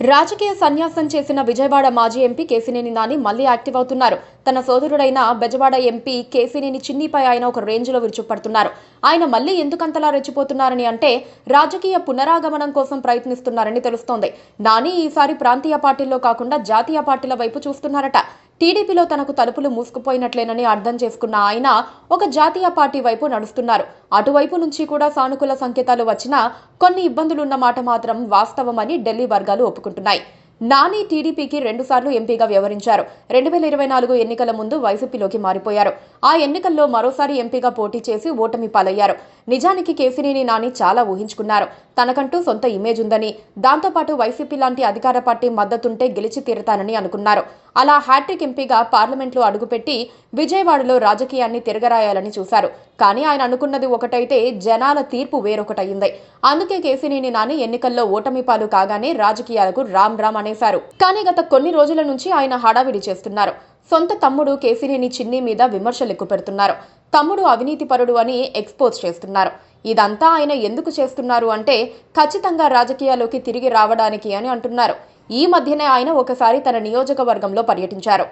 రాజకీయ సన్యాసం చేసిన విజయవాడ మాజీ ఎంపీ కేశినేని నాని మళ్లీ యాక్టివ్ అవుతున్నారు. తన సోదరుడైన బెజవాడ ఎంపీ కేశినేని చిన్నిపై ఆయన ఒక రేంజ్ లో విరుచుకుపడుతున్నారు. ఆయన మళ్లీ ఎందుకంతలా రెచ్చిపోతున్నారని అంటే రాజకీయ పునరాగమనం కోసం ప్రయత్నిస్తున్నారని తెలుస్తోంది. నాని ఈసారి ప్రాంతీయ పార్టీల్లో కాకుండా జాతీయ పార్టీల వైపు చూస్తున్నారట. టీడీపీలో తనకు తలుపులు మూసుకుపోయినట్లేనని అర్థం చేసుకున్న ఆయన ఒక జాతీయ పార్టీ వైపు నడుస్తున్నారు. అటువైపు నుంచి కూడా సానుకూల సంకేతాలు వచ్చినా కొన్ని ఇబ్బందులున్న మాట మాత్రం వాస్తవమని ఢిల్లీ వర్గాలు ఒప్పుకుంటున్నాయి. నాని టీడీపీకి 2 సార్లు ఎంపీగా వ్యవహరించారు. 2024 ఎన్నికల ముందు వైసీపీలోకి మారిపోయారు. ఆ ఎన్నికల్లో మరోసారి ఎంపీగా పోటీ చేసి ఓటమి పాలయ్యారు. నిజానికి కేశినేని నాని చాలా ఊహించుకున్నారు. తనకంటూ సొంత ఇమేజ్ ఉందని, దాంతోపాటు వైసీపీ లాంటి అధికార పార్టీ మద్దతుంటే గెలిచి తీరతానని అనుకున్నారు. అలా హ్యాట్రిక్ ఎంపీగా పార్లమెంట్లో అడుగుపెట్టి విజయవాడలో రాజకీయాన్ని తిరగరాయాలని చూశారు. కానీ ఆయన అనుకున్నది ఒకటైతే జనాల తీర్పు వేరొకటయింది. అందుకే కేశినేని నాని ఎన్నికల్లో ఓటమి పాలు కాగానే రాజకీయాలకు రామ్ రామ్ అనేశారు. కానీ గత కొన్ని రోజుల నుంచి ఆయన హడావిడి చేస్తున్నారు. సొంత తమ్ముడు కేశినేని చిన్ని మీద విమర్శలు ఎక్కువ పెడుతున్నారు. తమ్ముడు అవినీతిపరుడు అని ఎక్స్పోజ్ చేస్తున్నారు. ఇదంతా ఆయన ఎందుకు చేస్తున్నారు అంటే ఖచ్చితంగా రాజకీయాల్లోకి తిరిగి రావడానికి అని అంటున్నారు. ఈ మధ్యనే ఆయన ఒకసారి తన నియోజకవర్గంలో పర్యటించారు.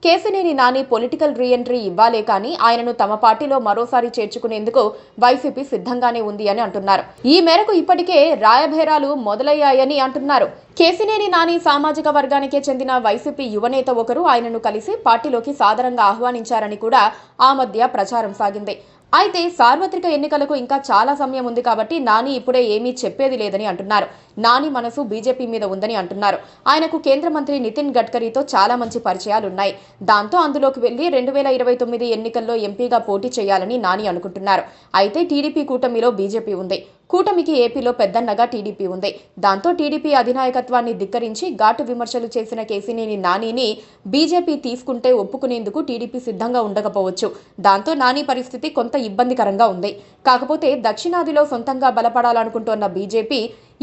కేశినేని నాని పొలిటికల్ రీఎంట్రీ ఇవ్వాలే కానీ ఆయనను తమ పార్టీలో మరోసారి చేర్చుకునేందుకు వైసీపీ సిద్ధంగానే ఉంది అని అంటున్నారు. ఈ మేరకు ఇప్పటికే రాయభేరాలు మొదలయ్యాయని అంటున్నారు. కేశినేని నాని సామాజిక వర్గానికే చెందిన వైసీపీ యువనేత ఒకరు ఆయనను కలిసి పార్టీలోకి సాదరంగా ఆహ్వానించారని కూడా ఆ మధ్య ప్రచారం సాగింది. అయితే సార్వత్రిక ఎన్నికలకు ఇంకా చాలా సమయం ఉంది కాబట్టి నాని ఇప్పుడే ఏమీ చెప్పేది లేదని అంటున్నారు. నాని మనసు బీజేపీ మీద ఉందని అంటున్నారు. ఆయనకు కేంద్ర మంత్రి నితిన్ గడ్కరీతో చాలా మంచి పరిచయాలున్నాయి. దాంతో అందులోకి వెళ్లి 2029 ఎన్నికల్లో ఎంపీగా పోటీ చేయాలని నాని అనుకుంటున్నారు. అయితే టీడీపీ కూటమిలో బీజేపీ ఉంది. కూటమికి ఏపీలో పెద్దన్నగా టీడీపీ ఉంది. దాంతో టీడీపీ అధినాయకత్వాన్ని ధిక్కరించి ఘాటు విమర్శలు చేసిన కేశినేని నానిని బీజేపీ తీసుకుంటే ఒప్పుకునేందుకు టీడీపీ సిద్ధంగా ఉండకపోవచ్చు. దాంతో నాని పరిస్థితి కొంత ఇబ్బందికరంగా ఉంది. కాకపోతే దక్షిణాదిలో సొంతంగా బలపడాలనుకుంటోన్న బీజేపీ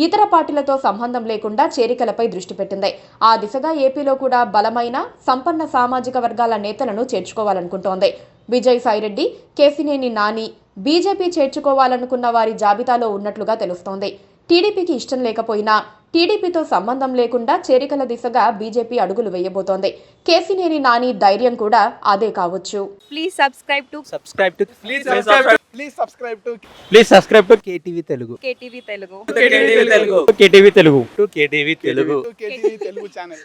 ఇతర పార్టీలతో సంబంధం లేకుండా చేరికలపై దృష్టి పెట్టింది. ఆ దిశగా ఏపీలో కూడా బలమైన సంపన్న సామాజిక వర్గాల నేతలను చేర్చుకోవాలనుకుంటోంది. విజయసాయిరెడ్డి, కేశినేని నాని బీజేపీ చేర్చుకోవాలనుకున్న వారి జాబితాలో ఉన్నట్లుగా తెలుస్తోంది. టీడీపీకి ఇష్టం లేకపోయినా టీడీపీతో సంబంధం లేకుండా చేరికల దిశగా బీజేపీ అడుగులు వేయబోతోంది. కేశినేని నాని ధైర్యం కూడా అదే కావచ్చు. Please subscribe to KTV Telugu. KTV Telugu. KTV Telugu channel.